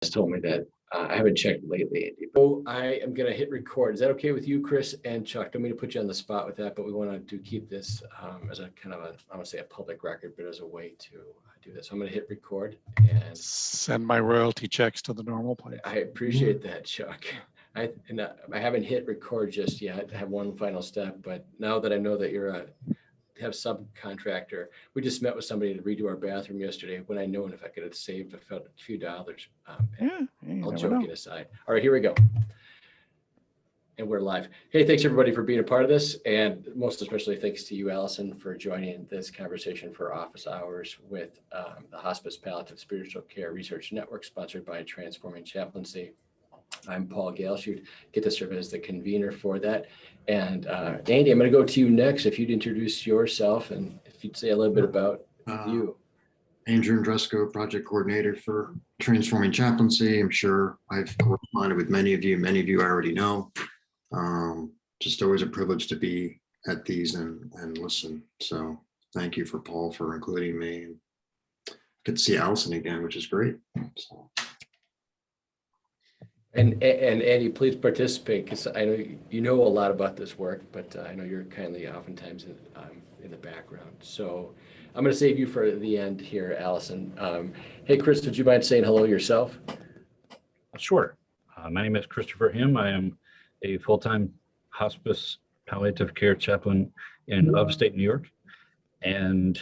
told me that I haven't checked lately, Andy. Oh, I am going to hit record. Is that okay with you, Chris and Chuck? Don't mean to put you on the spot with that, but we want to keep this as a kind of a, I want to say a public record, but as a way to do this. So I'm going to hit record and send my royalty checks to the normal place. I appreciate that, Chuck. I haven't hit record just yet. I have one final step, but now that I know that you're have subcontractor, we just met with somebody to redo our bathroom yesterday when I known if I could have saved a few dollars. All joking aside. All right, here we go. And we're live. Hey, thanks everybody for being a part of this. And most especially thanks to you, Allison, for joining this conversation for office hours with the Hospice Palliative Spiritual Care Research Network, sponsored by Transforming Chaplaincy. I'm Paul Gale. Should get to serve as the convener for that. And Andy, I'm going to go to you next. If you'd introduce yourself and if you'd say a little bit about you. Andrew Andresco, project coordinator for Transforming Chaplaincy. I'm sure I've corresponded with many of you I already know. Just always a privilege to be at these and listen. So thank you for Paul for including me. And good to see Allison again, which is great. So. And Andy, please participate because I know you know a lot about this work, but I know you're kindly oftentimes in the background. So I'm going to save you for the end here, Allison. Hey, Chris, would you mind saying hello yourself? Sure. My name is Christopher Him. I am a full-time hospice palliative care chaplain in upstate New York, and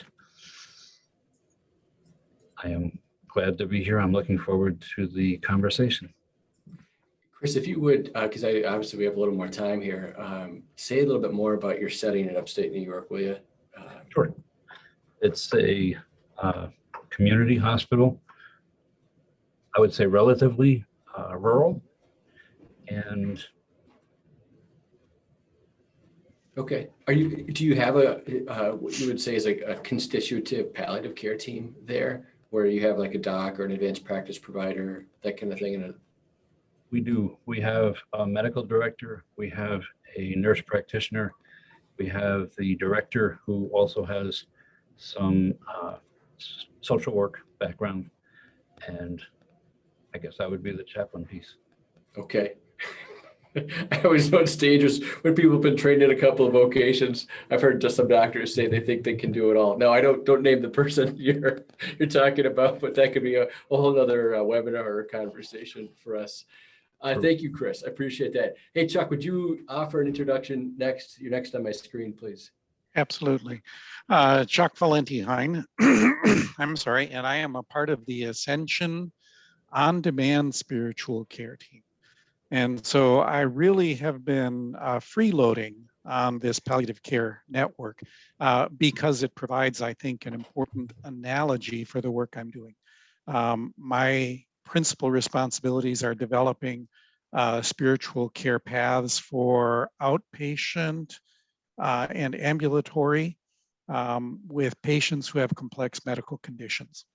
I am glad to be here. I'm looking forward to the conversation. Chris, if you would, because obviously we have a little more time here, say a little bit more about your setting in upstate New York, will you? Sure. It's a community hospital. I would say relatively rural. And okay. Do you have what you would say is like a constitutive palliative care team there, where you have like a doc or an advanced practice provider, that kind of thing? We do. We have a medical director. We have a nurse practitioner. We have the director who also has some social work background. And I guess that would be the chaplain piece. Okay. I always know it's dangerous when people have been trained in a couple of vocations. I've heard just some doctors say they think they can do it all. No, I don't name the person you're talking about, but that could be a whole nother webinar or conversation for us. Thank you, Chris. I appreciate that. Hey, Chuck, would you offer an introduction next? You're next on my screen, please. Absolutely. Chuck Valenti-Hein. I'm sorry. And I am a part of the Ascension on-demand spiritual care team. And so I really have been freeloading on this palliative care network because it provides, I think, an important analogy for the work I'm doing. My principal responsibilities are developing spiritual care paths for outpatient and ambulatory with patients who have complex medical conditions.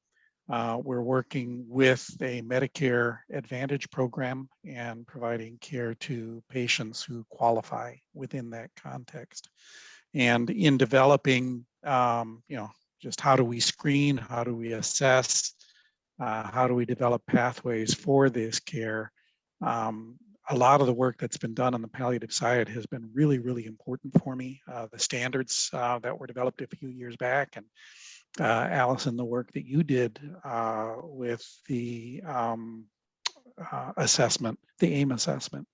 We're working with a Medicare Advantage program and providing care to patients who qualify within that context. And in developing, just how do we screen, how do we assess, how do we develop pathways for this care? A lot of the work that's been done on the palliative side has been really, really important for me. The standards that were developed a few years back, and Allison, the work that you did with the assessment, the AIM assessment.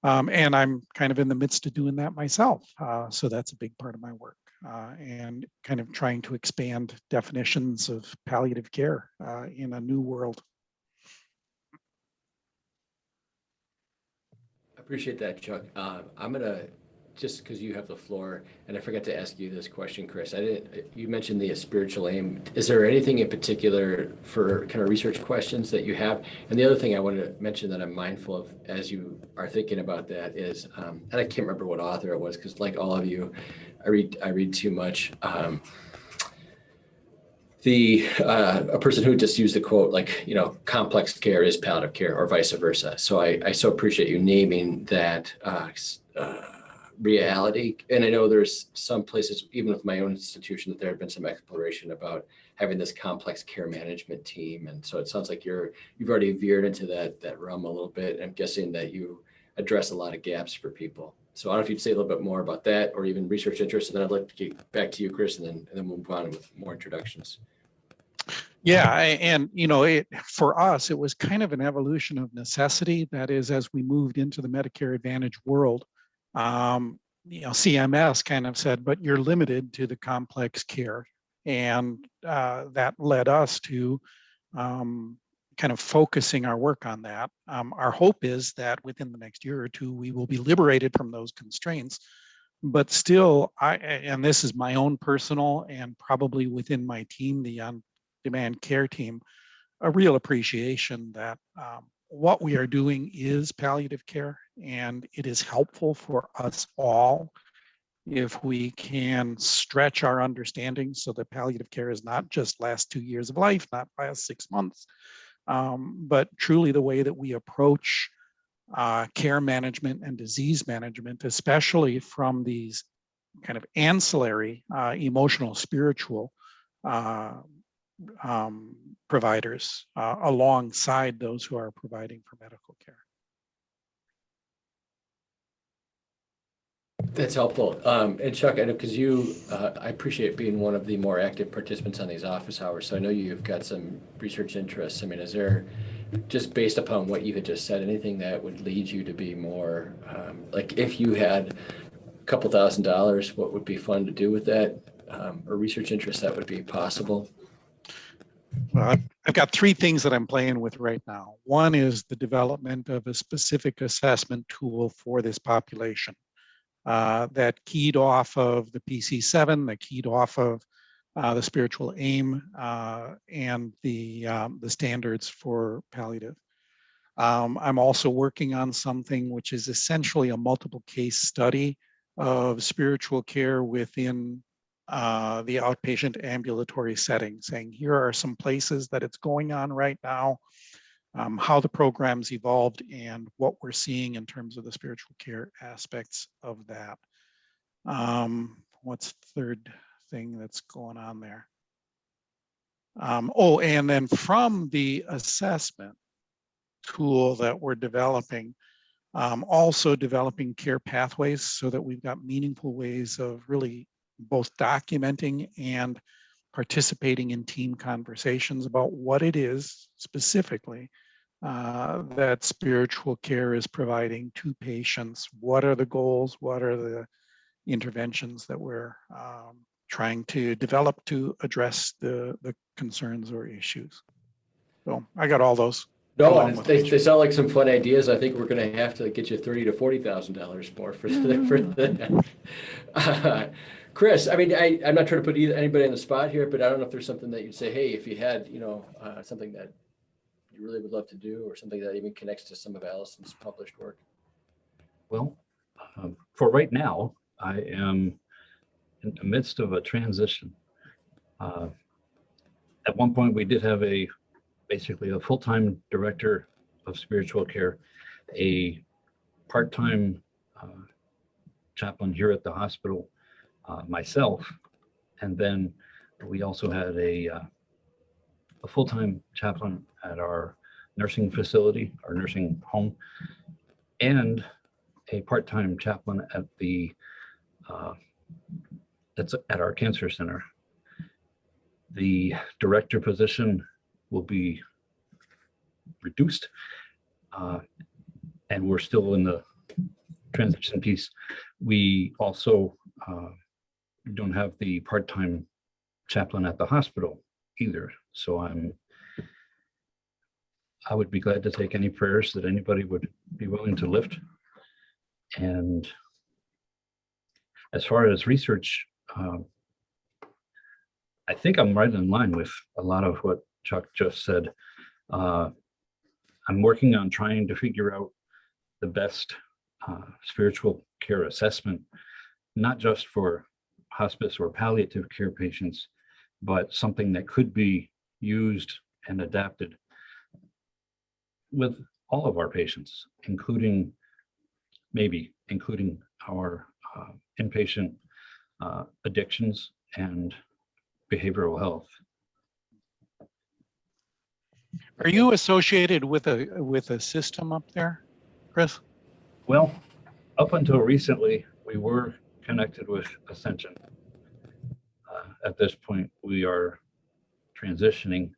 And I'm kind of in the midst of doing that myself. So that's a big part of my work. And kind of trying to expand definitions of palliative care in a new world. I appreciate that, Chuck. I'm going to, just because you have the floor, and I forgot to ask you this question, Chris. You mentioned the spiritual aim. Is there anything in particular for kind of research questions that you have? And the other thing I wanted to mention that I'm mindful of as you are thinking about that is, and I can't remember what author it was, because like all of you, I read too much. A person who just used the quote, like, complex care is palliative care, or vice versa. So I so appreciate you naming that reality. And I know there's some places, even with my own institution, that there have been some exploration about having this complex care management team. And so it sounds like you've already veered into that realm a little bit. I'm guessing that you address a lot of gaps for people. So I don't know if you'd say a little bit more about that or even research interests, and then I'd like to get back to you, Chris, and then we'll move on with more introductions. Yeah, and for us, it was kind of an evolution of necessity. That is, as we moved into the Medicare Advantage world, CMS kind of said, but you're limited to the complex care. And that led us to kind of focusing our work on that. Our hope is that within the next year or two, we will be liberated from those constraints. But still, and this is my own personal and probably within my team, the on-demand care team, a real appreciation that what we are doing is palliative care, and it is helpful for us all if we can stretch our understanding so that palliative care is not just last 2 years of life, not last 6 months, but truly the way that we approach care management and disease management, especially from these kind of ancillary emotional, spiritual providers alongside those who are providing for medical care. That's helpful. And Chuck, I know because I appreciate being one of the more active participants on these office hours. So I know you've got some research interests. I mean, is there, just based upon what you had just said, anything that would lead you to be more, like if you had a couple $1,000s, what would be fun to do with that, or research interest that would be possible? Well, I've got 3 things that I'm playing with right now. One is the development of a specific assessment tool for this population that keyed off of the PC7, that keyed off of the spiritual aim and the standards for palliative. I'm also working on something which is essentially a multiple case study of spiritual care within the outpatient ambulatory setting, saying here are some places that it's going on right now, how the program's evolved, and what we're seeing in terms of the spiritual care aspects of that. What's the third thing that's going on there? And then from the assessment tool that we're developing, also developing care pathways so that we've got meaningful ways of really both documenting and participating in team conversations about what it is specifically that spiritual care is providing to patients. What are the goals? What are the interventions that we're trying to develop to address the concerns or issues? So I got all those. No, they sound like some fun ideas. I think we're going to have to get you $30,000 to $40,000 more for the Chris, I mean, I'm not trying to put anybody on the spot here, but I don't know if there's something that you'd say, hey, if you had, something that you really would love to do, or something that even connects to some of Allison's published work. Well, for right now, I am in the midst of a transition. At one point, we did have basically a full-time director of spiritual care, a part-time chaplain here at the hospital, myself, and then we also had a full-time chaplain at our nursing facility, our nursing home, and a part-time chaplain at at our cancer center. The director position will be reduced, and we're still in the transition piece. We also don't have the part-time chaplain at the hospital either. So I would be glad to take any prayers that anybody would be willing to lift. And as far as research, I think I'm right in line with a lot of what Chuck just said. I'm working on trying to figure out the best spiritual care assessment, not just for hospice or palliative care patients, but something that could be used and adapted with all of our patients, including our inpatient addictions and behavioral health. Are you associated with a system up there, Chris? Well, up until recently, we were connected with Ascension. At this point, we are transitioning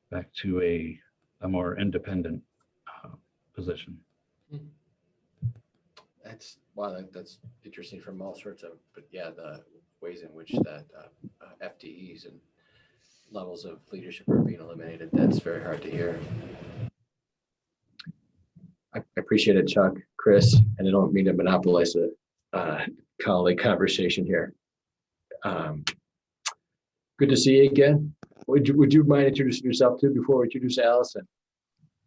back to a more independent position. That's, wow, that's interesting from all sorts of, but yeah, the ways in which that FTEs and levels of leadership are being eliminated, that's very hard to hear. I appreciate it, Chuck, Chris, and I don't mean to monopolize the colleague conversation here. Good to see you again. Would you mind introducing yourself too before we introduce Allison?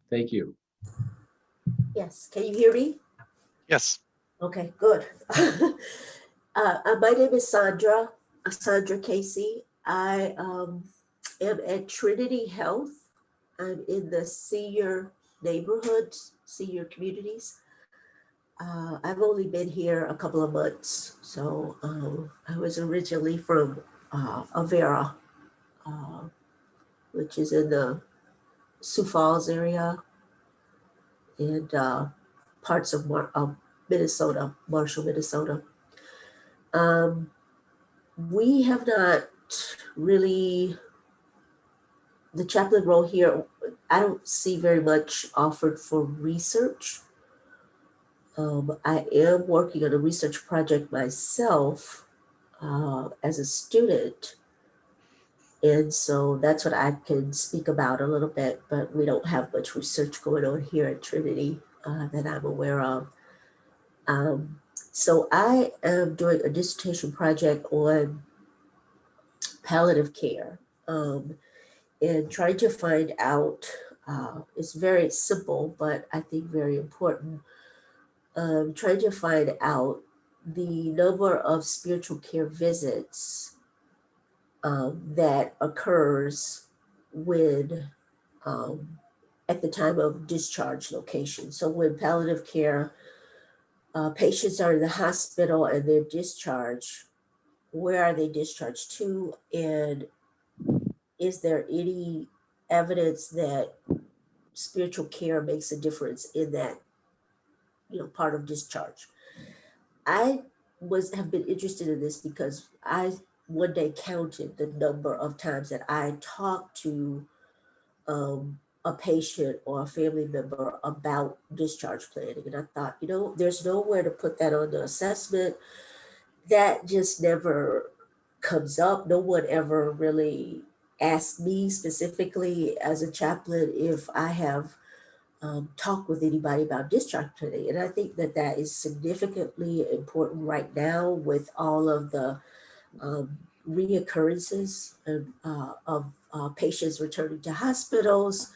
Thank you. Yes, can you hear me? Yes. Okay, good. My name is Sandra Casey. I am at Trinity Health. I'm in the senior neighborhood, senior communities. I've only been here a couple of months, so I was originally from Avera, which is in the Sioux Falls area, and parts of Minnesota, Marshall, Minnesota. We have not really, the chaplain role here, I don't see very much offered for research. I am working on a research project myself as a student. And so that's what I can speak about a little bit, but we don't have much research going on here at Trinity that I'm aware of. So I am doing a dissertation project on palliative care and trying to find out, it's very simple, but I think very important, trying to find out the number of spiritual care visits that occurs when at the time of discharge location. So when palliative care patients are in the hospital and they're discharged, where are they discharged to? And is there any evidence that spiritual care makes a difference in that, part of discharge? I have been interested in this because I one day counted the number of times that I talked to a patient or a family member about discharge planning. And I thought, there's nowhere to put that on the assessment. That just never comes up. No one ever really asked me specifically as a chaplain if I have talked with anybody about discharge planning. And I think that is significantly important right now with all of the reoccurrences of patients returning to hospitals,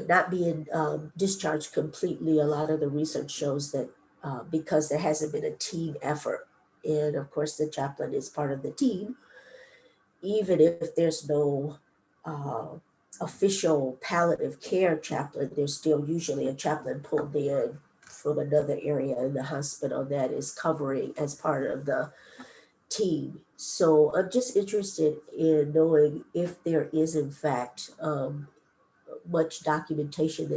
not being discharged completely. A lot of the research shows that because there hasn't been a team effort. And of course, the chaplain is part of the team, even if there's no official palliative care chaplain, there's still usually a chaplain pulled in from another area in the hospital that is covering as part of the team. So I'm just interested in knowing if there is in fact much documentation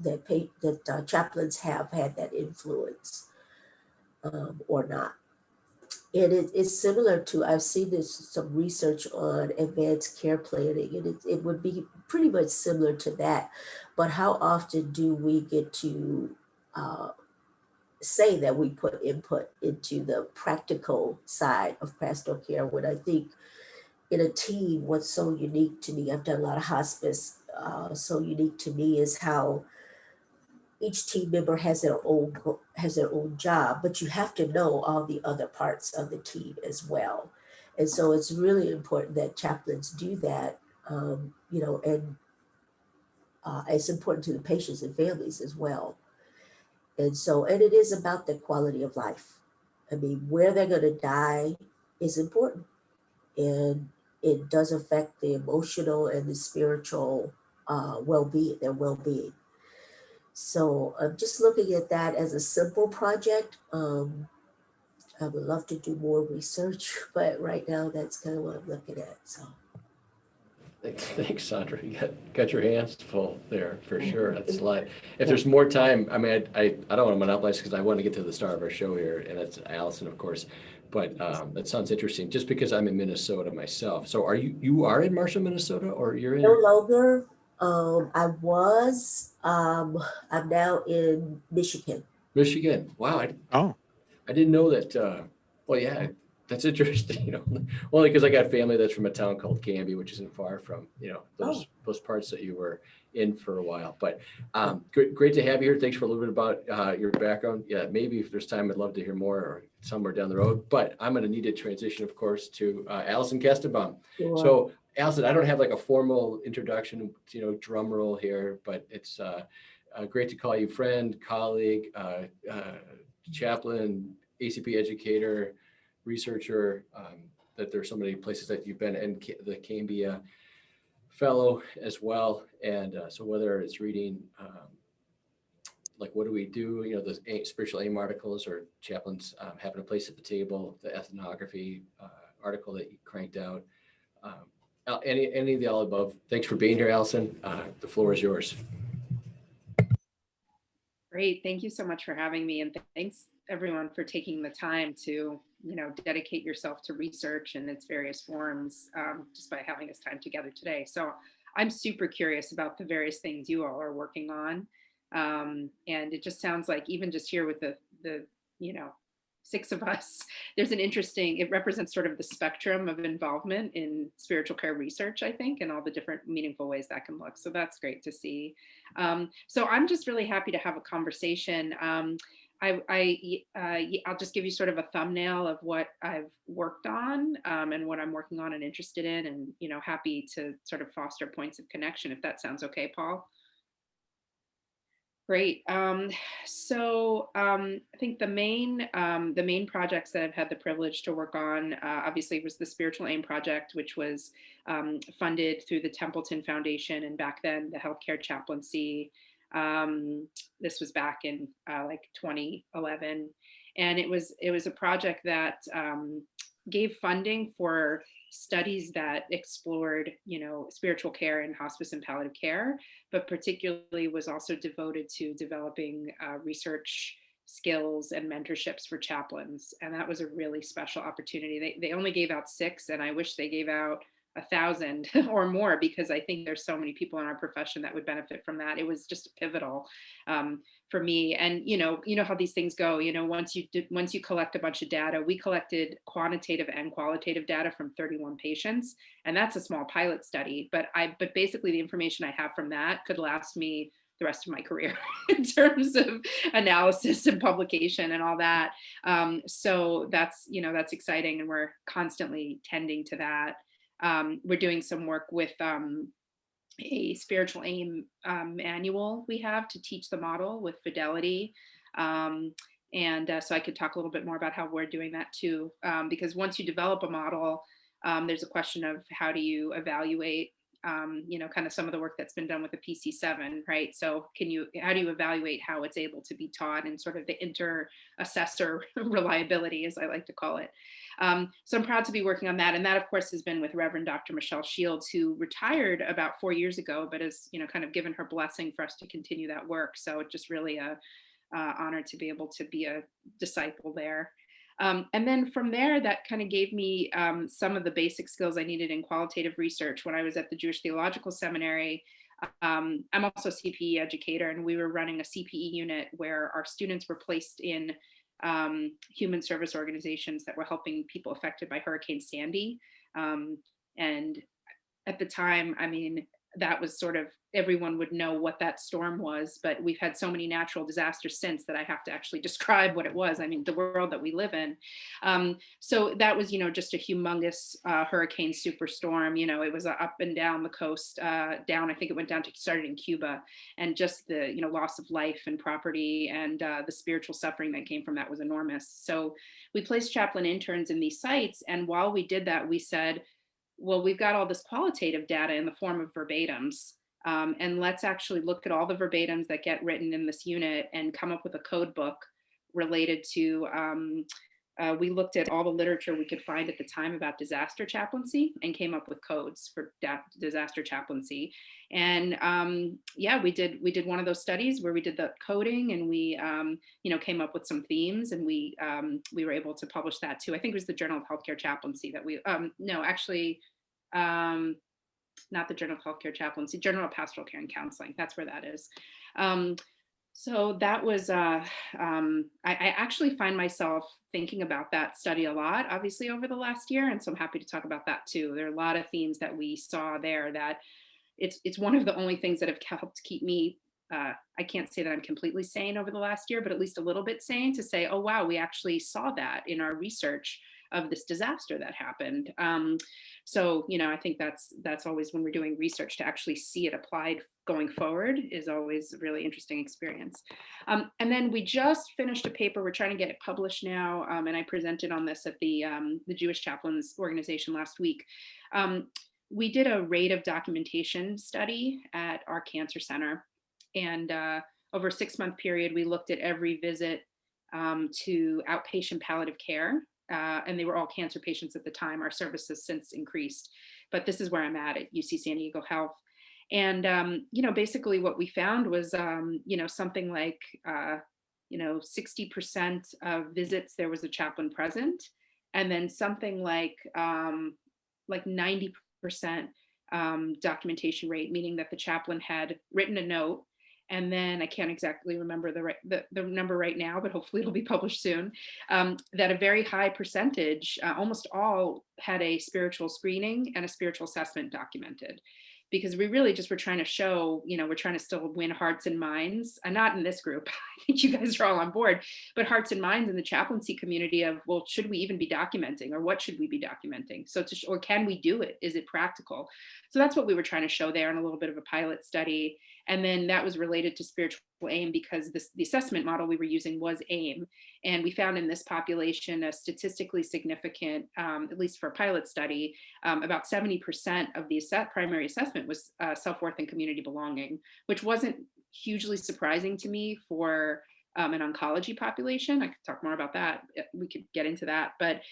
that chaplains have had that influence or not. And it's similar to, I've seen some research on advanced care planning, and it would be pretty much similar to that. But how often do we get to say that we put input into the practical side of pastoral care, when I think in a team, what's so unique to me, I've done a lot of hospice, so unique to me is how each team member has their own job, but you have to know all the other parts of the team as well. And so it's really important that chaplains do that, and it's important to the patients and families as well. And it is about the quality of life. I mean, where they're going to die is important, and it does affect the emotional and the spiritual well-being, their well-being. So I'm just looking at that as a simple project. I would love to do more research, but right now that's kind of what I'm looking at. So Thanks, Sandra. You got your hands full there for sure. That's a lot. If there's more time, I mean, I don't want to monopolize because I want to get to the star of our show here, and that's Allison, of course. But that sounds interesting. Just because I'm in Minnesota myself. So you are in Marshall, Minnesota, or you're in No longer. I was. I'm now in Michigan. Michigan? Wow, Oh, I didn't know that. Well, yeah, that's interesting. Only because I got family that's from a town called Canby, which isn't far from those parts that you were in for a while. But great to have you here. Thanks for a little bit about your background. Yeah, maybe if there's time, I'd love to hear more or somewhere down the road. But I'm going to need to transition, of course, to Allison Kestenbaum. Sure. So, Allison, I don't have like a formal introduction, drum roll here, but it's great to call you friend, colleague, chaplain, ACP educator, researcher, that there's so many places that you've been, and the Cambia fellow as well. And so whether it's reading, like what do we do, the spiritual aim articles, or chaplains having a place at the table, the ethnography article that you cranked out, any of the all above. Thanks for being here, Allison. The floor is yours. Great. Thank you so much for having me. And thanks everyone for taking the time to, dedicate yourself to research in its various forms, just by having this time together today. So I'm super curious about the various things you all are working on. And it just sounds like even just here with the 6 of us, there's it represents sort of the spectrum of involvement in spiritual care research, I think, and all the different meaningful ways that can look. So that's great to see. So I'm just really happy to have a conversation. I'll just give you sort of a thumbnail of what I've worked on, and what I'm working on and interested in, and happy to sort of foster points of connection, if that sounds okay, Paul. Great. I think the main projects that I've had the privilege to work on, obviously, was the Spiritual Aim Project, which was funded through the Templeton Foundation, and back then the Healthcare Chaplaincy. This was back in like 2011, and it was a project that gave funding for studies that explored, spiritual care and hospice and palliative care, but particularly was also devoted to developing research skills and mentorships for chaplains. And that was a really special opportunity. They only gave out 6, and I wish they gave out 1,000 or more, because I think there's so many people in our profession that would benefit from that. It was just pivotal for me. And you know how these things go. Once you collect a bunch of data, we collected quantitative and qualitative data from 31 patients, and that's a small pilot study. But basically the information I have from that could last me the rest of my career in terms of analysis and publication and all that. So that's exciting, and we're constantly tending to that. We're doing some work with a spiritual aim manual we have to teach the model with Fidelity. So I could talk a little bit more about how we're doing that too, because once you develop a model, there's a question of how do you evaluate, kind of some of the work that's been done with the PC7, right? So how do you evaluate how it's able to be taught, and sort of the inter-assessor reliability, as I like to call it. So I'm proud to be working on that. And that, of course, has been with Reverend Dr. Michelle Shields, who retired about 4 years ago, but has, kind of given her blessing for us to continue that work. So it's just really a honor to be able to be a disciple there. And then from there, that kind of gave me some of the basic skills I needed in qualitative research when I was at the Jewish Theological Seminary. I'm also a CPE educator, and we were running a CPE unit where our students were placed in human service organizations that were helping people affected by Hurricane Sandy. And at the time, I mean, that was sort of, everyone would know what that storm was, but we've had so many natural disasters since that I have to actually describe what it was. I mean, the world that we live in. So that was, just a humongous hurricane superstorm. It was up and down the coast, I think it went down to, started in Cuba, and just the, loss of life and property, and the spiritual suffering that came from that was enormous. So we placed chaplain interns in these sites. And while we did that, we said, well, we've got all this qualitative data in the form of verbatims, and let's actually look at all the verbatims that get written in this unit and come up with a code book related to we looked at all the literature we could find at the time about disaster chaplaincy and came up with codes for disaster chaplaincy. And yeah, we did one of those studies where we did the coding, and we came up with some themes, and we were able to publish that too. I think it was the Journal of Healthcare Chaplaincy that we no, actually not the Journal of Healthcare Chaplaincy, Journal of Pastoral Care and Counseling. That's where that is. So that was, I actually find myself thinking about that study a lot, obviously, over the last year. And so I'm happy to talk about that too. There are a lot of themes that we saw there that it's one of the only things that have helped keep me, I can't say that I'm completely sane over the last year, but at least a little bit sane, to say, oh, wow, we actually saw that in our research of this disaster that happened. So, I think that's always, when we're doing research, to actually see it applied going forward is always a really interesting experience. And then we just finished a paper. We're trying to get it published now. And I presented on this at the Jewish Chaplains Organization last week. We did a rate of documentation study at our cancer center. And over a 6-month period, we looked at every visit to outpatient palliative care. And they were all cancer patients at the time. Our service has since increased, but this is where I'm at UC San Diego Health. And, basically what we found was, something like, 60% of visits, there was a chaplain present. And then something like 90% documentation rate, meaning that the chaplain had written a note. And then I can't exactly remember the number right now, but hopefully it'll be published soon, that a very high percentage, almost all, had a spiritual screening and a spiritual assessment documented. Because we really just were trying to show, we're trying to still win hearts and minds, and not in this group. I think you guys are all on board, but hearts and minds in the chaplaincy community of, well, should we even be documenting, or what should we be documenting? So, or can we do it? Is it practical? So that's what we were trying to show there in a little bit of a pilot study. And then that was related to spiritual aim, because the assessment model we were using was AIM. And we found in this population a statistically significant, at least for a pilot study, about 70% of the primary assessment was self-worth and community belonging, which wasn't hugely surprising to me for an oncology population. I could talk more about that. We could get into that. But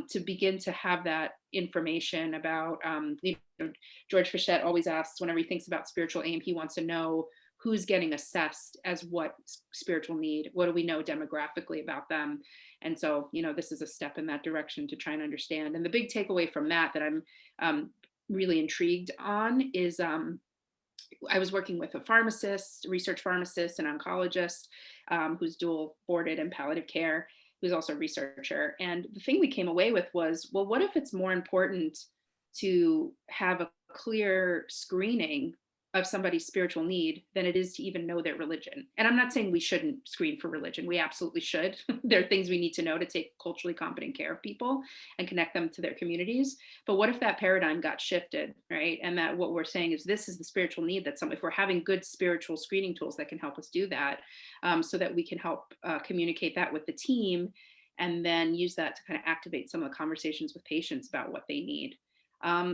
to begin to have that information about, George Fischette always asks, whenever he thinks about spiritual aim, he wants to know who's getting assessed as what spiritual need. What do we know demographically about them? And so, this is a step in that direction to try and understand. And the big takeaway from that I'm really intrigued on is, I was working with a pharmacist, research pharmacist, and oncologist who's dual boarded in palliative care, who's also a researcher. And the thing we came away with was, well, what if it's more important to have a clear screening of somebody's spiritual need than it is to even know their religion? And I'm not saying we shouldn't screen for religion. We absolutely should. There are things we need to know to take culturally competent care of people and connect them to their communities. But what if that paradigm got shifted, right? And that what we're saying is, this is the spiritual need that if we're having good spiritual screening tools that can help us do that, so that we can help communicate that with the team, and then use that to kind of activate some of the conversations with patients about what they need.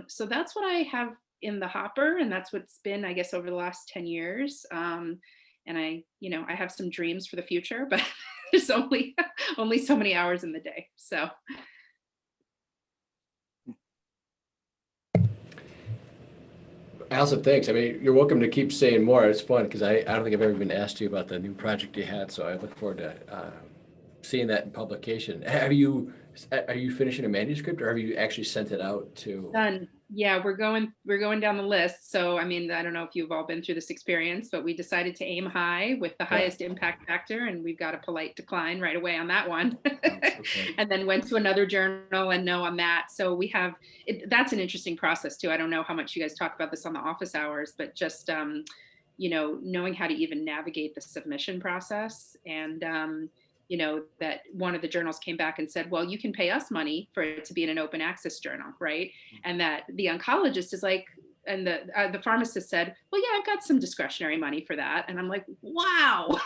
So that's what I have in the hopper, and that's what's been, I guess, over the last 10 years. And I have some dreams for the future, but there's only so many hours in the day. So. Allison, thanks. I mean, you're welcome to keep saying more. It's fun, because I don't think I've ever been asked you about the new project you had. So I look forward to seeing that in publication. Are you finishing a manuscript, or have you actually sent it out to? Done. Yeah, we're going down the list. So, I mean, I don't know if you've all been through this experience, but we decided to aim high with the highest impact factor, and we've got a polite decline right away on that one. Okay. And then went to another journal and no on that. So we have, that's an interesting process too. I don't know how much you guys talk about this on the office hours, but just, knowing how to even navigate the submission process. And, that one of the journals came back and said, well, you can pay us money for it to be in an open access journal, right? And that the oncologist is like, and the pharmacist said, well, yeah, I've got some discretionary money for that. And I'm like, wow,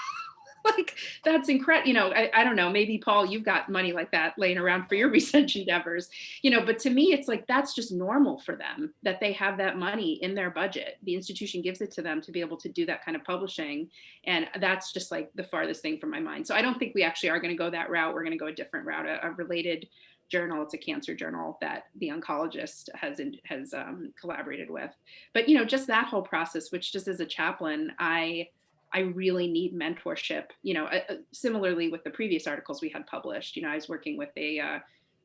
Like, that's incredible. You know, I don't know, maybe Paul, you've got money like that laying around for your research endeavors, you know, but to me, it's like, that's just normal for them, that they have that money in their budget. The institution gives it to them to be able to do that kind of publishing. And that's just like the farthest thing from my mind. So I don't think we actually are going to go that route. We're going to go a different route, a related journal. It's a cancer journal that the oncologist has collaborated with. But, you know, just that whole process, which just as a chaplain, I really need mentorship, you know, similarly with the previous articles we had published. You know, I was working with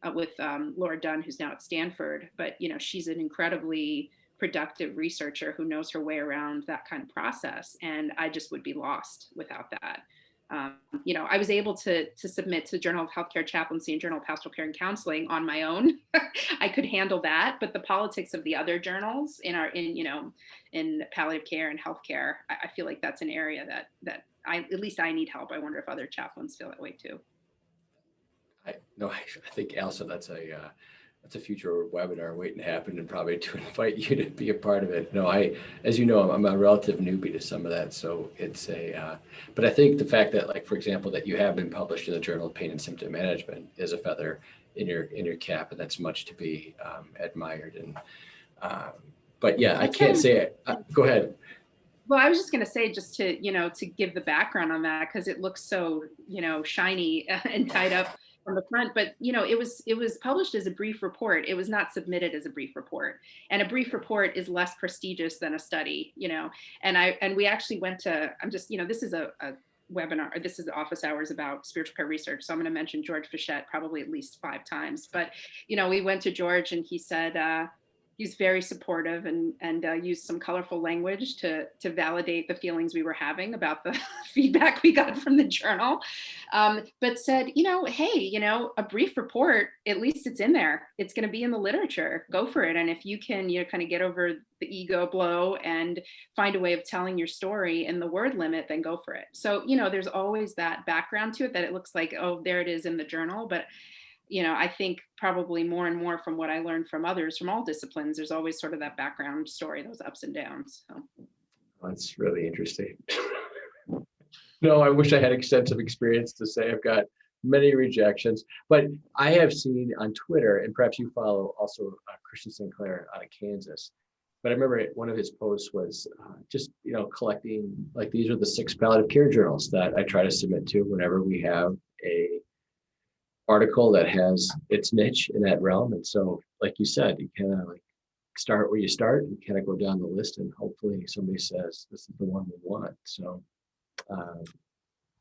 Laura Dunn, who's now at Stanford, but, you know, she's an incredibly productive researcher who knows her way around that kind of process. And I just would be lost without that. You know, I was able to submit to Journal of Healthcare Chaplaincy and Journal of Pastoral Care and Counseling on my own. I could handle that, but the politics of the other journals in palliative care and healthcare, I feel like that's an area that at least I need help. I wonder if other chaplains feel that way too. I think Allison, that's a future webinar waiting to happen, and probably to invite you to be a part of it. No, as you know, I'm a relative newbie to some of that, so it's but I think the fact that, like, for example, that you have been published in the Journal of Pain and Symptom Management is a feather in your cap, and that's much to be admired. And but yeah, I can't say it. Go ahead. Well, I was just going to say, just to, you know, to give the background on that, because it looks so, you know, shiny and tied up on the front, but, you know, it was published as a brief report. It was not submitted as a brief report, and a brief report is less prestigious than a study, you know. And we actually went to, I'm just, you know, this is a webinar, this is office hours about spiritual care research, so I'm going to mention George Fischette probably at least 5 times. But, you know, we went to George and he said, he's very supportive and used some colorful language to validate the feelings we were having about the feedback we got from the journal, but said, you know, hey, you know, a brief report, at least it's in there. It's going to be in the literature. Go for it. And if you can, you know, kind of get over the ego blow and find a way of telling your story in the word limit, then go for it. So, you know, there's always that background to it, that it looks like, oh, there it is in the journal. But you know, I think probably more and more from what I learned from others from all disciplines, there's always sort of that background story, those ups and downs. So. That's really interesting. No, I wish I had extensive experience to say I've got many rejections, but I have seen on Twitter, and perhaps you follow also Christian Sinclair out of Kansas, but I remember one of his posts was just, you know, collecting, like, these are the 6 palliative care journals that I try to submit to whenever we have a article that has its niche in that realm. And so, like you said, you kind of like start where you start and kind of go down the list, and hopefully somebody says this is the one we want. So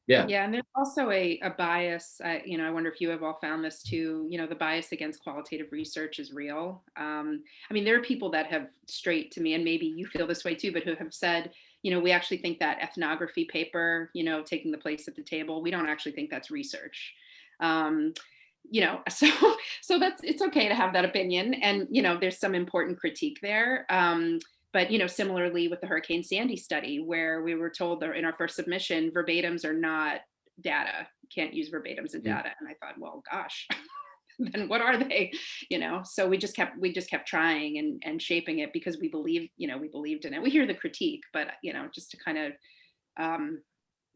yeah. And there's also a bias. You know, I wonder if you have all found this too. You know, the bias against qualitative research is real. I mean, there are people that have straight to me, and maybe you feel this way too, but who have said, you know, we actually think that ethnography paper, you know, taking the place at the table, we don't actually think that's research. You know, so that's, it's okay to have that opinion, and you know, there's some important critique there. But you know, similarly with the Hurricane Sandy study, where we were told that in our first submission, verbatims are not data. Can't use verbatims in data. And I thought, well, gosh, then what are they? You know, so we just kept trying and shaping it because we believed in it. We hear the critique, but you know, just to kind of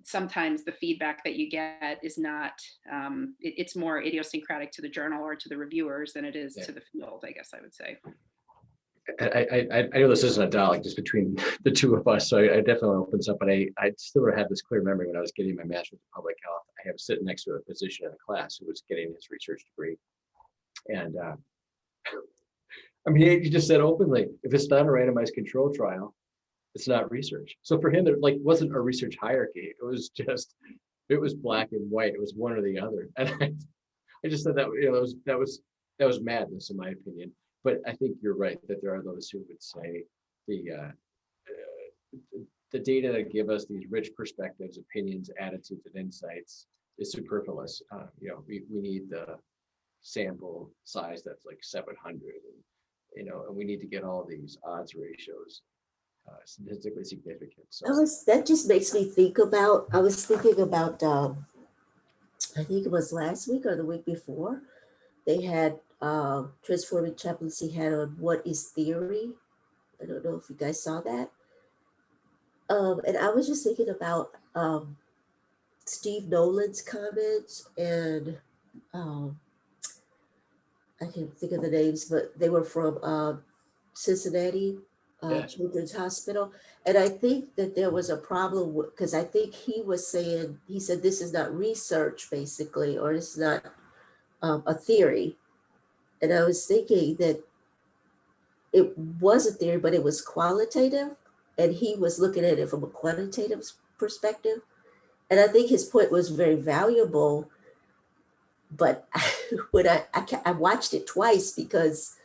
sometimes the feedback that you get is not, it's more idiosyncratic to the journal or to the reviewers than it is to the field, I guess I would say. I know this isn't a dialogue just between the two of us, so I definitely opens up, but I still have this clear memory when I was getting my master's in public health. I have sitting next to a physician in a class who was getting his research degree. And I mean, he just said openly, if it's not a randomized control trial, it's not research. So for him, there like wasn't a research hierarchy. It was just, it was black and white. It was one or the other. And I just said that, you know, that was madness in my opinion. But I think you're right that there are those who would say the data that give us these rich perspectives, opinions, attitudes, and insights is superfluous. You know, we need the sample size that's like 700, and you know, and we need to get all these odds ratios statistically significant. So that just makes me think about. I was thinking about. I think it was last week or the week before. They had Transforming Chaplaincy had on what is theory. I don't know if you guys saw that. And I was just thinking about Steve Nolan's comments, and um, I can't think of the names, but they were from Cincinnati Yeah. Children's Hospital. And I think that there was a problem because I think he was saying, he said, this is not research basically, or it's not a theory. And I was thinking that it was a theory, but it was qualitative. And he was looking at it from a quantitative perspective. And I think his point was very valuable. But when I watched it twice because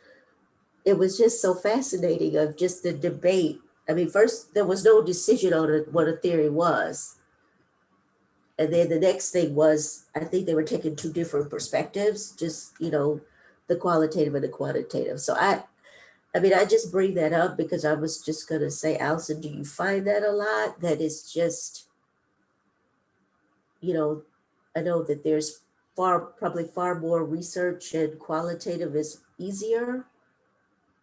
it was just so fascinating of just the debate. I mean, first, there was no decision on what a theory was. And then the next thing was, I think they were taking two different perspectives, just, the qualitative and the quantitative. So I mean, I just bring that up because I was just going to say, Allison, do you find that a lot? That it's just, I know that there's probably far more research and qualitative is easier.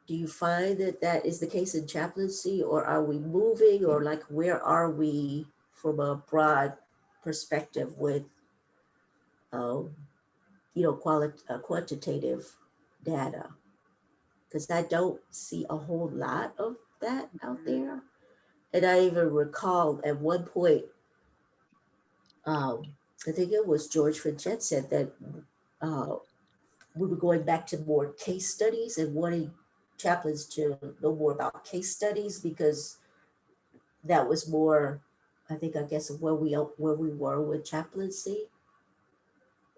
Do you find that that is the case in chaplaincy, or are we moving, or like where are we from a broad perspective with, um, quantitative data? Because I don't see a whole lot of that out there. And I even recall at one point, I think it was George Frenchette said that uh, we were going back to more case studies and wanting chaplains to know more about case studies because that was more, I guess, where we were with chaplaincy.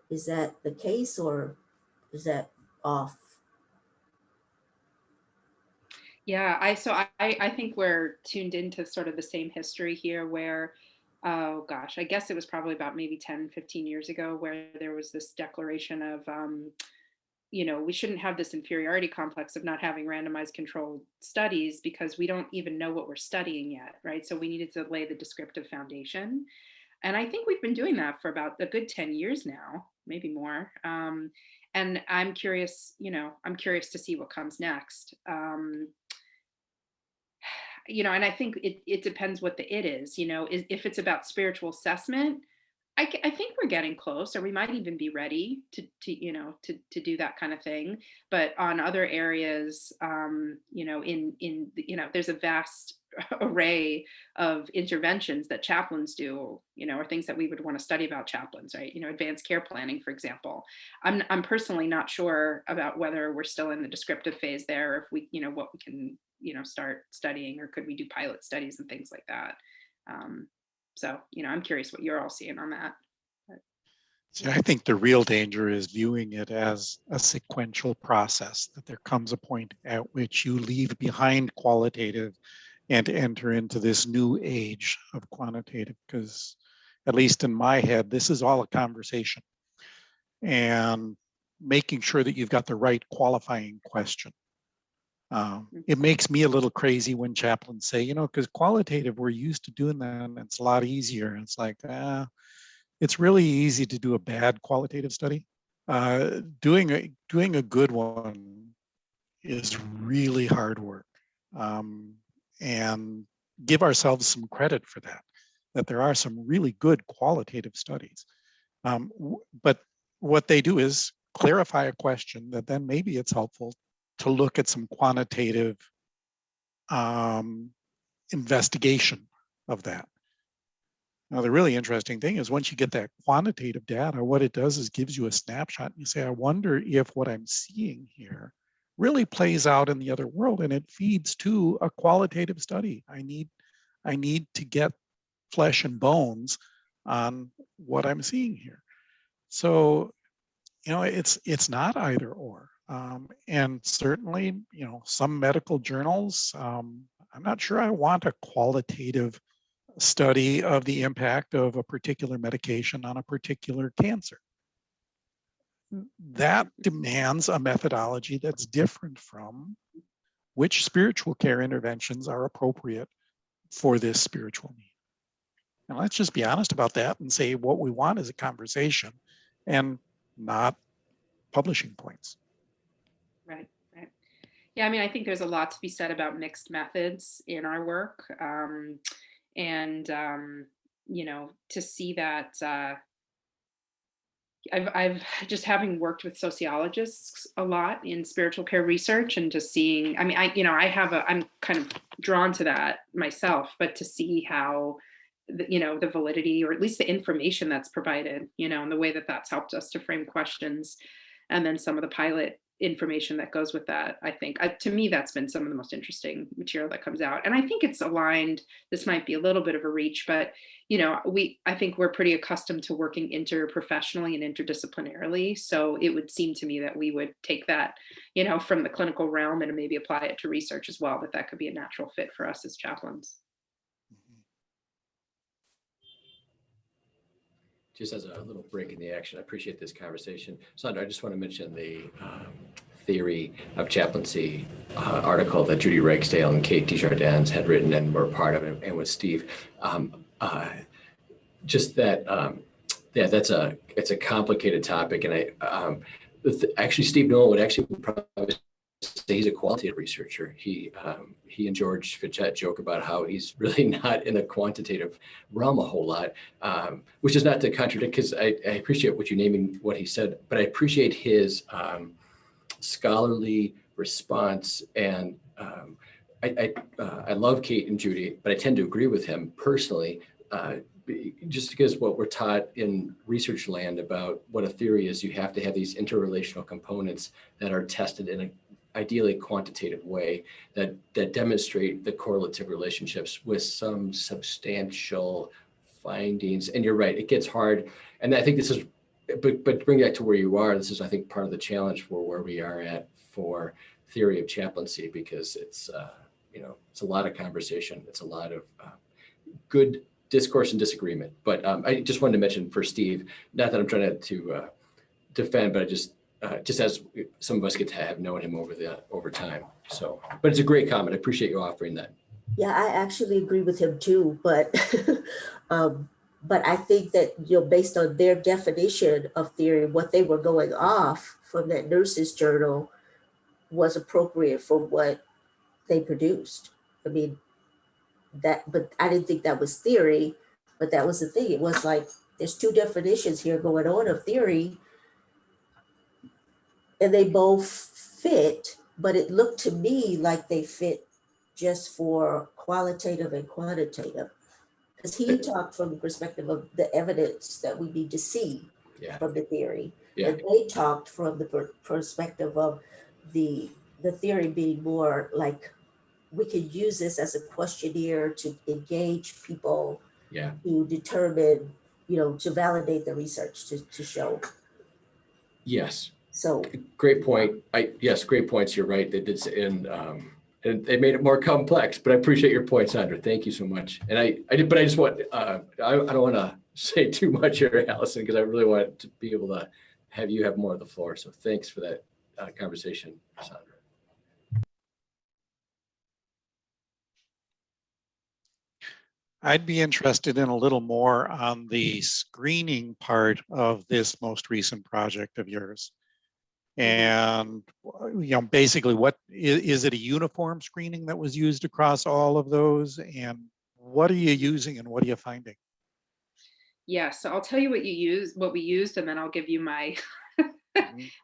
Is that the case, or is that off? Yeah, I think we're tuned into sort of the same history here where, oh gosh, I guess it was probably about maybe 10, 15 years ago where there was this declaration of, we shouldn't have this inferiority complex of not having randomized controlled studies because we don't even know what we're studying yet, right? So we needed to lay the descriptive foundation. And I think we've been doing that for about a good 10 years now, maybe more. And I'm curious, I'm curious to see what comes next. And I think it depends what the it is, if it's about spiritual assessment, I think we're getting close, or we might even be ready to do that kind of thing. But on other areas, there's a vast array of interventions that chaplains do, or things that we would want to study about chaplains, right? Advanced care planning, for example. I'm personally not sure about whether we're still in the descriptive phase there, or if we, what we can, start studying, or could we do pilot studies and things like that. So, I'm curious what you're all seeing on that. See, I think the real danger is viewing it as a sequential process, that there comes a point at which you leave behind qualitative and enter into this new age of quantitative, because at least in my head, this is all a conversation. And making sure that you've got the right qualifying question. It makes me a little crazy when chaplains say, because qualitative, we're used to doing that and it's a lot easier. It's like, it's really easy to do a bad qualitative study. Doing a good one is really hard work. And give ourselves some credit for that there are some really good qualitative studies. But what they do is clarify a question that then maybe it's helpful to look at some quantitative investigation of that. Now, the really interesting thing is once you get that quantitative data, what it does is gives you a snapshot and you say, I wonder if what I'm seeing here really plays out in the other world, and it feeds to a qualitative study. I need to get flesh and bones on what I'm seeing here. So, it's not either or. And certainly, some medical journals, I'm not sure I want a qualitative study of the impact of a particular medication on a particular cancer. That demands a methodology that's different from which spiritual care interventions are appropriate for this spiritual need. And let's just be honest about that and say what we want is a conversation and not publishing points. Right. Yeah, I think there's a lot to be said about mixed methods in our work. to see that, I've just having worked with sociologists a lot in spiritual care research, and just seeing, I mean, I'm kind of drawn to that myself, but to see how the validity, or at least the information that's provided, and the way that that's helped us to frame questions, and then some of the pilot information that goes with that, I think, to me, that's been some of the most interesting material that comes out. And I think it's aligned, this might be a little bit of a reach, but I think we're pretty accustomed to working interprofessionally and interdisciplinarily. So it would seem to me that we would take that, from the clinical realm and maybe apply it to research as well, that could be a natural fit for us as chaplains. Just as a little break in the action, I appreciate this conversation. Sandra, I just want to mention the theory of chaplaincy article that Judy Ragsdale and Kate Desjardins had written and were part of it, and with Steve. Just that, yeah, it's a complicated topic, and actually Steve Nolan would actually probably say he's a qualitative researcher. He and George Fichette joke about how he's really not in the quantitative realm a whole lot, which is not to contradict, because I appreciate what you naming what he said, but I appreciate his scholarly response. And I love Kate and Judy, but I tend to agree with him personally, just because what we're taught in research land about what a theory is, you have to have these interrelational components that are tested in an ideally quantitative way that demonstrate the correlative relationships with some substantial findings. And you're right, it gets hard. And I think this is, but to bring that to where you are, this is, I think, part of the challenge for where we are at for theory of chaplaincy, because it's, it's a lot of conversation. It's a lot of good discourse and disagreement. But I just wanted to mention for Steve, not that I'm trying to defend, but I just as some of us get to have known him over time. So, but it's a great comment. I appreciate you offering that. Yeah, I actually agree with him too, but but I think that, based on their definition of theory, what they were going off from that nurse's journal was appropriate for what they produced. I mean, but I didn't think that was theory, but that was the thing. It was like, there's two definitions here going on of theory, and they both fit, but it looked to me like they fit just for qualitative and quantitative. Because he talked from the perspective of the evidence that we need to see from the theory. Yeah. And they talked from the perspective of the theory being more like, we could use this as a questionnaire to engage people, to determine, to validate the research, to show. Yes. So great point. Yes, great points. You're right. They did, and they made it more complex, but I appreciate your point, Sandra. Thank you so much. And I just want, I don't want to say too much here, Allison, because I really want to be able to have you have more of the floor. So thanks for that conversation, Sandra. I'd be interested in a little more on the screening part of this most recent project of yours. And, basically, what is it, a uniform screening that was used across all of those? And what are you using and what are you finding? Yeah, so I'll tell you what we used, and then I'll give you my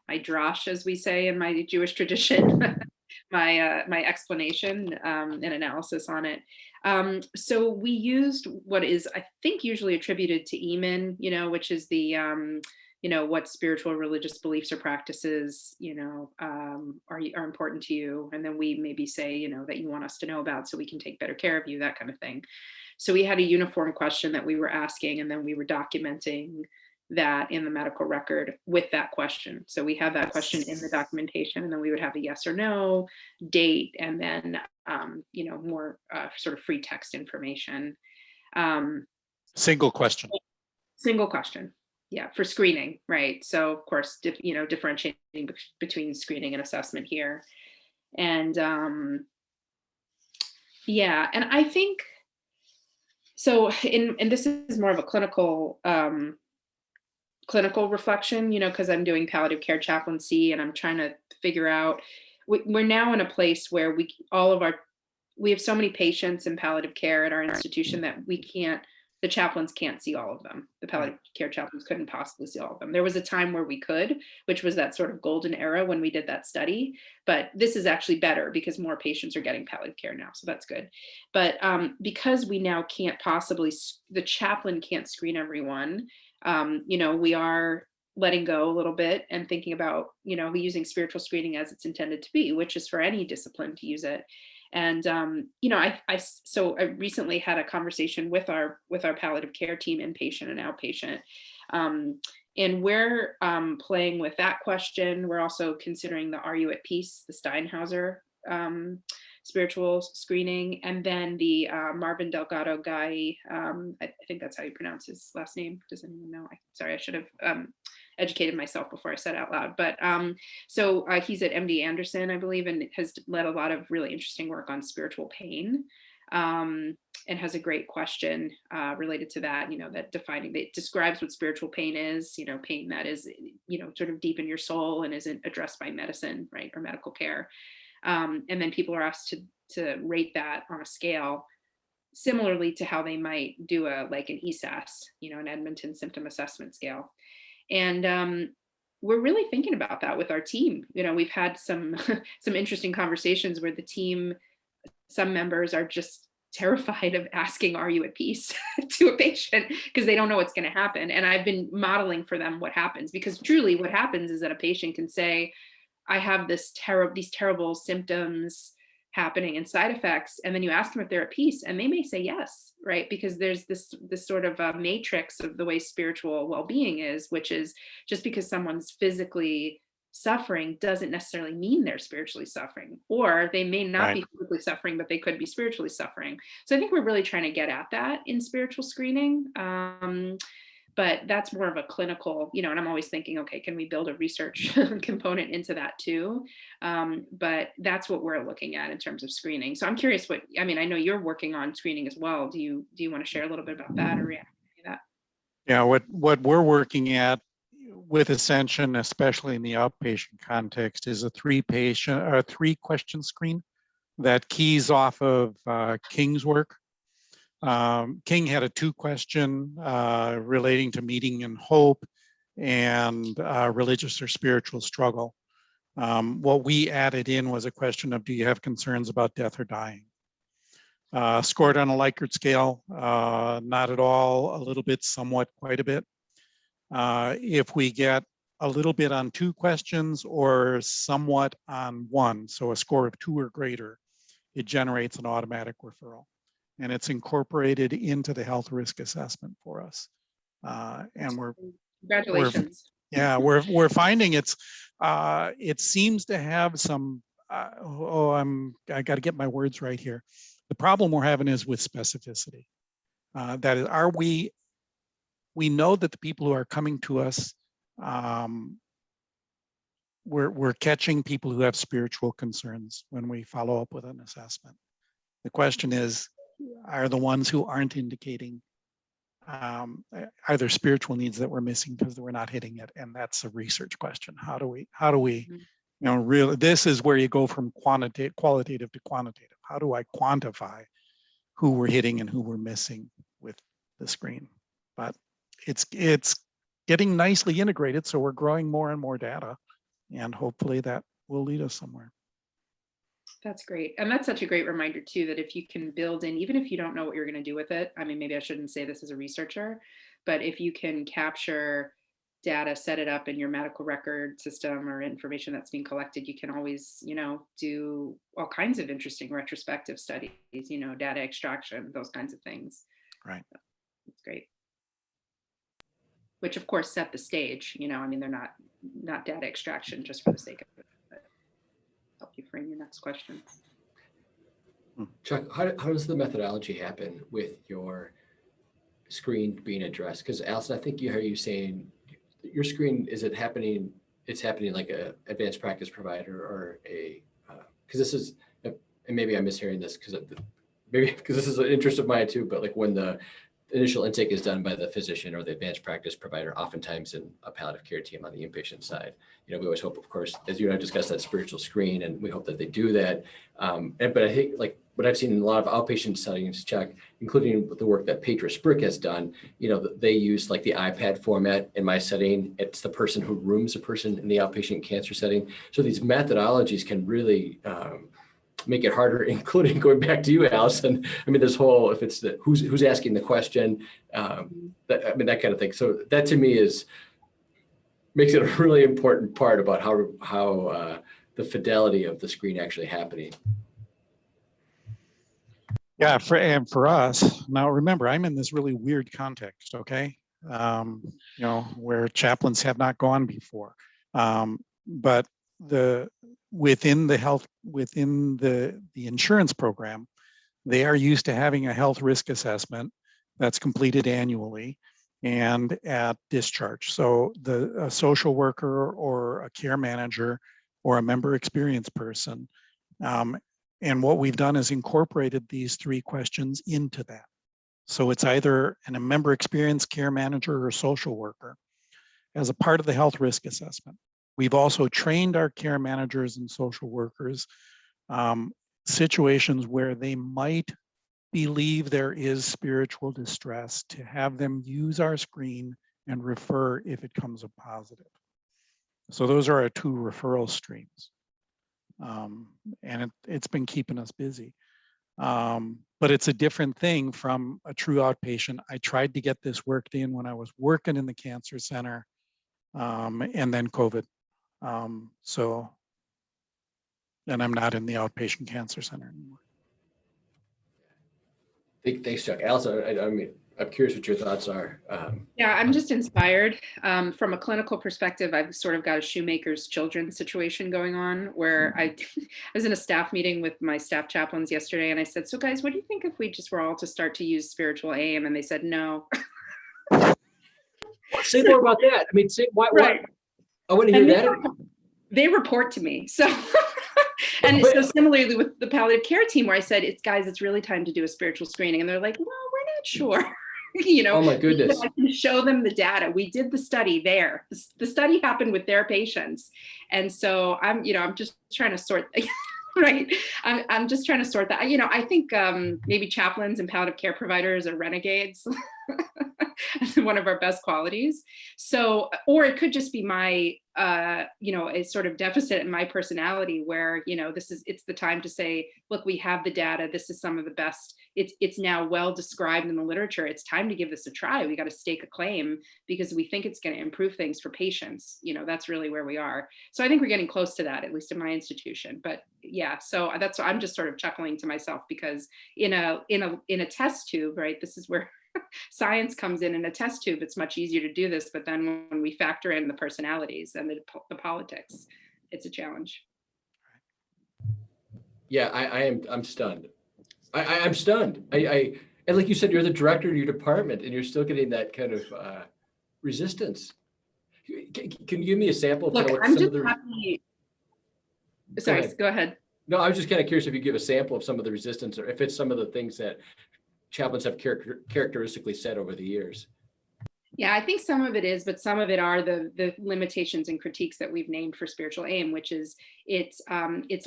my drosh, as we say in my Jewish tradition, my explanation and analysis on it. So we used what is, I think, usually attributed to Eamon, which is the what spiritual religious beliefs or practices, are important to you. And then we maybe say, that you want us to know about so we can take better care of you, that kind of thing. So we had a uniform question that we were asking, and then we were documenting that in the medical record with that question. So we had that question in the documentation, and then we would have a yes or no, date, and then, more sort of free text information. Single question. Single question. Yeah, for screening, right? So of course, differentiating between screening and assessment here. And and I think, so and this is more of a clinical reflection, because I'm doing palliative care chaplaincy, and I'm trying to figure out, we're now in a place where we have so many patients in palliative care at our institution that we can't the chaplains can't see all of them. The palliative care chaplains couldn't possibly see all of them. There was a time where we could, which was that sort of golden era when we did that study. But this is actually better because more patients are getting palliative care now. So that's good. But because we now can't possibly, the chaplain can't screen everyone, we are letting go a little bit and thinking about, using spiritual screening as it's intended to be, which is for any discipline to use it. And, so I recently had a conversation with our palliative care team, inpatient and outpatient. And we're playing with that question. We're also considering the Are You at Peace, the Steinhauser spiritual screening, and then the Marvin Delgado guy. I think that's how you pronounce his last name. Does anyone know? Sorry, I should have educated myself before I said it out loud. But so he's at MD Anderson, I believe, and has led a lot of really interesting work on spiritual pain, and has a great question related to that. That it describes what spiritual pain is. Pain that is, sort of deep in your soul and isn't addressed by medicine, right, or medical care. And then people are asked to rate that on a scale similarly to how they might do an ESAS, an Edmonton Symptom Assessment Scale. And we're really thinking about that with our team. We've had some interesting conversations where the team, some members are just terrified of asking, "Are you at peace?" to a patient because they don't know what's going to happen. And I've been modeling for them what happens, because truly what happens is that a patient can say, "I have these terrible symptoms happening and side effects," and then you ask them if they're at peace, and they may say yes, right? Because there's this sort of a matrix of the way spiritual well-being is, which is just because someone's physically suffering doesn't necessarily mean they're spiritually suffering, or they may not be physically suffering, but they could be spiritually suffering. So I think we're really trying to get at that in spiritual screening. But that's more of a clinical, and I'm always thinking, okay, can we build a research component into that too? But that's what we're looking at in terms of screening. So I'm curious I know you're working on screening as well. Do you want to share a little bit about that or react to that? Yeah, what we're working at with Ascension, especially in the outpatient context, is a 3-question screen that keys off of King's work. King had a 2-question relating to meaning and hope and religious or spiritual struggle. What we added in was a question of, do you have concerns about death or dying? Scored on a Likert scale, not at all, a little bit, somewhat, quite a bit. If we get a little bit on 2 questions or somewhat on 1, so a score of 2 or greater, it generates an automatic referral. And it's incorporated into the health risk assessment for us. And Congratulations. We're finding it seems to have some, I got to get my words right here. The problem we're having is with specificity. That is, we know that the people who are coming to us, we're catching people who have spiritual concerns when we follow up with an assessment. The question is, are the ones who aren't indicating, are there spiritual needs that we're missing because we're not hitting it? And that's a research question. How do we, really, this is where you go from qualitative to quantitative. How do I quantify who we're hitting and who we're missing with the screen? But it's getting nicely integrated, so we're growing more and more data, and hopefully that will lead us somewhere. That's great. And that's such a great reminder too, that if you can build in, even if you don't know what you're going to do with it, maybe I shouldn't say this as a researcher, but if you can capture data, set it up in your medical record system or information that's being collected, you can always, do all kinds of interesting retrospective studies, data extraction, those kinds of things. Right. That's great. Which of course set the stage, they're not data extraction just for the sake of it. Help you frame your next question. Chuck, how does the methodology happen with your screen being addressed? Because Allison, I think you heard you saying your screen, it's happening like a advanced practice provider or because this is, and maybe I'm mishearing this because this is an interest of mine too, but like when the initial intake is done by the physician or the advanced practice provider, oftentimes in a palliative care team on the inpatient side. We always hope, of course, as you and I discussed, that spiritual screen, and we hope that they do that. But I think, like what I've seen in a lot of outpatient settings, Chuck, including the work that Petra Sprick has done, they use like the iPad format. In my setting, it's the person who rooms a person in the outpatient cancer setting. So these methodologies can really make it harder, including going back to you, Allison. I mean, this whole, if it's the who's asking the question, that kind of thing. So that to me makes it a really important part about how the fidelity of the screen actually happening. Yeah, for us, now remember, I'm in this really weird context, okay? Where chaplains have not gone before. But within the insurance program, they are used to having a health risk assessment that's completed annually and at discharge. So a social worker or a care manager or a member experience person, and what we've done is incorporated these 3 questions into that. So it's either a member experience, care manager, or social worker as a part of the health risk assessment. We've also trained our care managers and social workers situations where they might believe there is spiritual distress, to have them use our screen and refer if it comes up positive. So those are our 2 referral streams. And it's been keeping us busy. But it's a different thing from a true outpatient. I tried to get this worked in when I was working in the cancer center, and then COVID. And I'm not in the outpatient cancer center anymore. Thanks, Chuck. Allison, I'm curious what your thoughts are. Yeah, I'm just inspired. From a clinical perspective, I've sort of got a shoemaker's children situation going on where I was in a staff meeting with my staff chaplains yesterday, and I said, so guys, what do you think if we just were all to start to use spiritual aim? And they said, no. Say more about that. I mean, say why? Right. I want to hear that. They report to me. So, and so similarly with the palliative care team, where I said, it's really time to do a spiritual screening. And they're like, well, we're not sure. Oh my goodness. I can show them the data. We did the study there. The study happened with their patients. And so I'm just trying to sort, right. I'm just trying to sort that. I think maybe chaplains and palliative care providers are renegades. One of our best qualities. So, or it could just be my, a sort of deficit in my personality where, it's the time to say, look, we have the data. This is some of the best. It's now well described in the literature. It's time to give this a try. We got to stake a claim because we think it's going to improve things for patients. That's really where we are. So I think we're getting close to that, at least in my institution. But yeah, so I'm just sort of chuckling to myself because in a test tube, right? This is where science comes in a test tube. It's much easier to do this, but then when we factor in the personalities and the politics, it's a challenge. Yeah, I'm stunned. I'm stunned. And like you said, you're the director of your department and you're still getting that kind of resistance. Can you give me a sample of Look, what I'm some just of the happy. Sorry, go ahead. No, I was just kind of curious if you give a sample of some of the resistance or if it's some of the things that chaplains have characteristically said over the years. Yeah, I think some of it is, but some of it are the limitations and critiques that we've named for spiritual aim, which is it's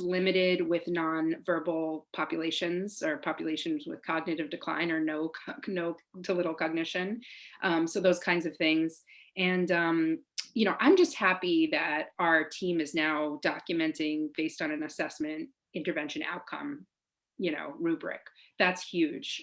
limited with non-verbal populations or populations with cognitive decline or no to little cognition. So those kinds of things. And I'm just happy that our team is now documenting based on an assessment intervention outcome, rubric. That's huge.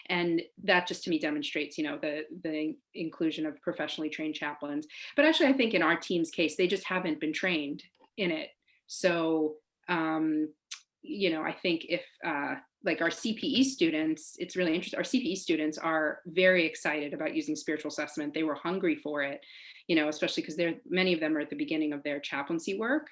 And that just to me demonstrates, the inclusion of professionally trained chaplains. But actually, I think in our team's case, they just haven't been trained in it. So, I think if like our CPE students, it's really interesting. Our CPE students are very excited about using spiritual assessment. They were hungry for it, especially because many of them are at the beginning of their chaplaincy work.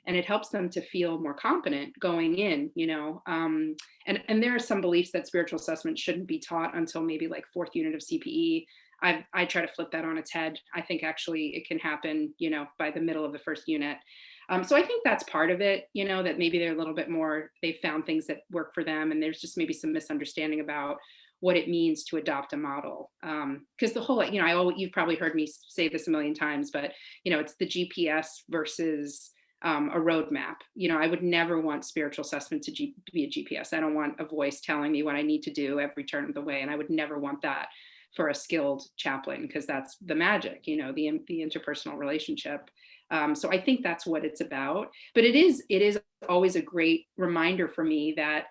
And it helps them to feel more competent going in, and there are some beliefs that spiritual assessment shouldn't be taught until maybe like 4th unit of CPE. I try to flip that on its head. I think actually it can happen, by the middle of the 1st unit. So I think that's part of it, that maybe they're a little bit more, they've found things that work for them. And there's just maybe some misunderstanding about what it means to adopt a model. Because the whole, you've probably heard me say this a million times, but, it's the GPS versus a roadmap. I would never want spiritual assessment to be a GPS. I don't want a voice telling me what I need to do every turn of the way. And I would never want that for a skilled chaplain, because that's the magic, the interpersonal relationship. So I think that's what it's about. But it is always a great reminder for me that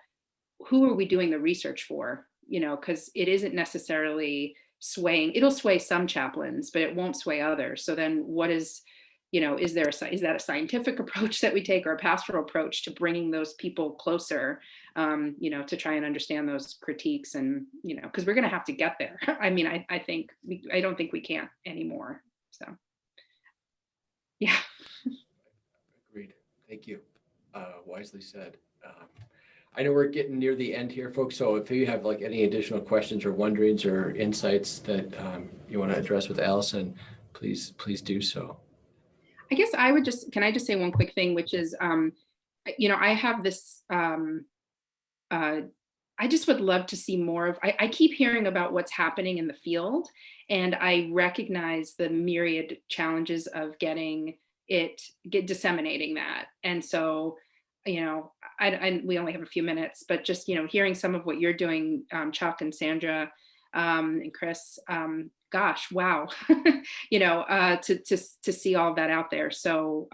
who are we doing the research for? Because it isn't necessarily swaying. It'll sway some chaplains, but it won't sway others. So then what is, is that a scientific approach that we take, or a pastoral approach to bringing those people closer, to try and understand those critiques, and, because we're going to have to get there. I mean, I don't think we can anymore. So, yeah. Agreed. Thank you. Wisely said. I know we're getting near the end here, folks. So if you have like any additional questions or wonderings or insights that you want to address with Allison, please do so. I guess can I just say one quick thing, which is, I have this, I just would love to see more of, I keep hearing about what's happening in the field, and I recognize the myriad challenges of disseminating that. And so, we only have a few minutes, but just, hearing some of what you're doing, Chuck and Sandra, and Chris, gosh, wow, to see all that out there. So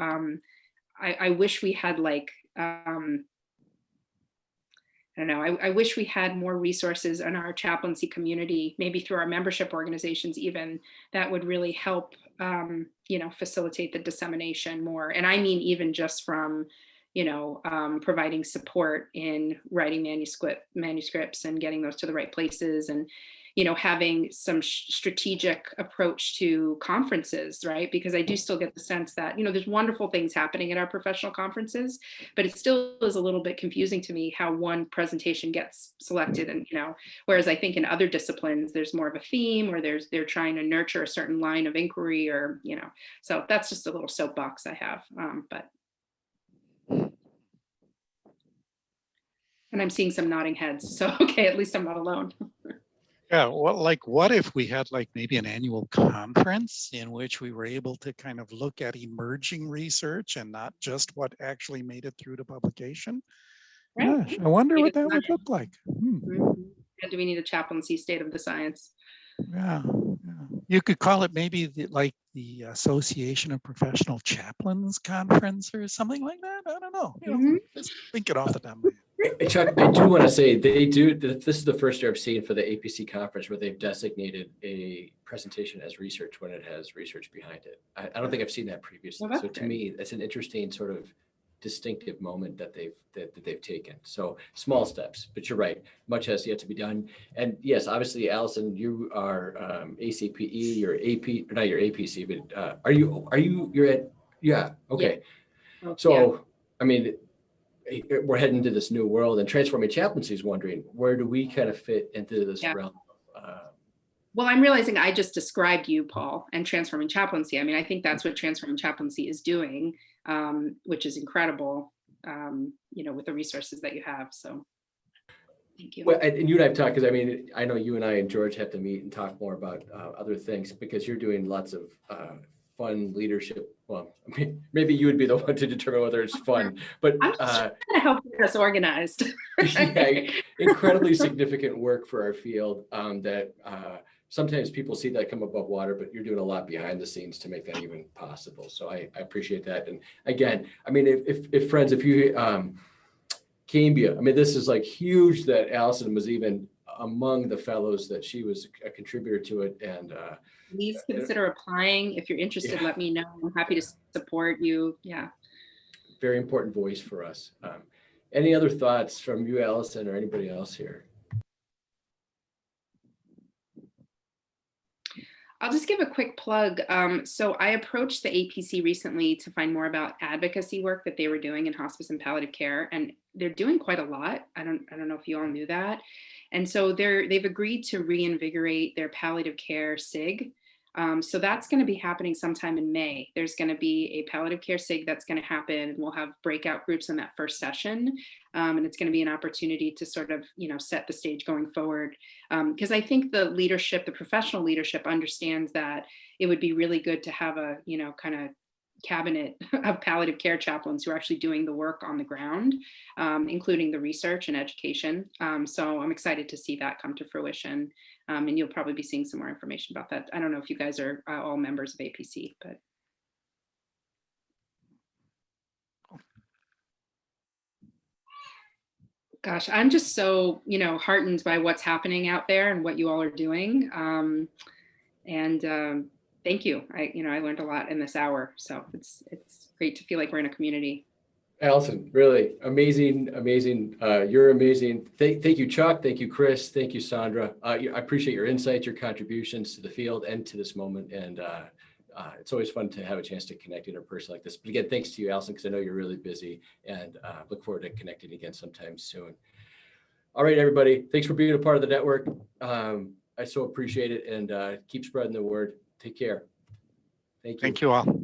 I wish we had I don't know, I wish we had more resources in our chaplaincy community, maybe through our membership organizations even, that would really help, facilitate the dissemination more. And I mean, even just from, providing support in writing manuscripts and getting those to the right places, and, having some strategic approach to conferences, right? Because I do still get the sense that, there's wonderful things happening at our professional conferences, but it still is a little bit confusing to me how one presentation gets selected. And, whereas I think in other disciplines, there's more of a theme, or they're trying to nurture a certain line of inquiry, or, so that's just a little soapbox I have, and I'm seeing some nodding heads. So, okay, at least I'm not alone. Yeah, what if we had maybe an annual conference in which we were able to kind of look at emerging research and not just what actually made it through to publication? Right. Gosh, I wonder what that would look like. And do we need a chaplaincy state of the science? Yeah. You could call it maybe the Association of Professional Chaplains Conference or something like that. I don't know. Just think it off the top of my head. Chuck, I do want to say this is the first year I've seen for the APC conference where they've designated a presentation as research when it has research behind it. I don't think I've seen that previously. Well, so to me, that's an interesting sort of distinctive moment that they've taken. So small steps, but you're right, much has yet to be done. And yes, obviously, Allison, you are ACPE, you're AP, not your APC, but you're at, yeah, okay. Yeah. So, yeah. I mean, we're heading into this new world, and Transforming Chaplaincy is wondering, where do we kind of fit into this realm? Well, I'm realizing I just described you, Paul, and Transforming Chaplaincy. I mean, I think that's what Transforming Chaplaincy is doing, which is incredible, with the resources that you have. So thank you. Well, and you and I have talked, because I mean, I know you and I and George have to meet and talk more about other things, because you're doing lots of fun leadership. Well, I mean, maybe you would be the one to determine whether it's fun, but I'm just trying to help get us organized. Yeah, incredibly significant work for our field that sometimes people see that come above water, but you're doing a lot behind the scenes to make that even possible. So I appreciate that. And again, I mean, if friends, if you Cambia, I mean, this is huge that Allison was even among the fellows, that she was a contributor to it. And please consider applying. If you're interested, let me know. I'm happy to support you. Yeah. Very important voice for us. Any other thoughts from you, Allison, or anybody else here? I'll just give a quick plug. So I approached the APC recently to find more about advocacy work that they were doing in hospice and palliative care, and they're doing quite a lot. I don't know if you all knew that. And so they've agreed to reinvigorate their palliative care SIG. So that's going to be happening sometime in May. There's going to be a palliative care SIG that's going to happen. We'll have breakout groups in that first session. And it's going to be an opportunity to sort of, set the stage going forward. Because I think the leadership, the professional leadership understands that it would be really good to have a, kind of cabinet of palliative care chaplains who are actually doing the work on the ground, including the research and education. So I'm excited to see that come to fruition. And you'll probably be seeing some more information about that. I don't know if you guys are all members of APC, but. Gosh, I'm just so, heartened by what's happening out there and what you all are doing. Thank you. I learned a lot in this hour, so it's great to feel like we're in a community. Allison, really amazing. You're amazing. Thank you, Chuck. Thank you, Chris. Thank you, Sandra. I appreciate your insights, your contributions to the field and to this moment. And it's always fun to have a chance to connect in a person like this. But again, thanks to you, Allison, because I know you're really busy, and look forward to connecting again sometime soon. All right, everybody. Thanks for being a part of the network. I so appreciate it, and keep spreading the word. Take care. Thank you. Thank you all.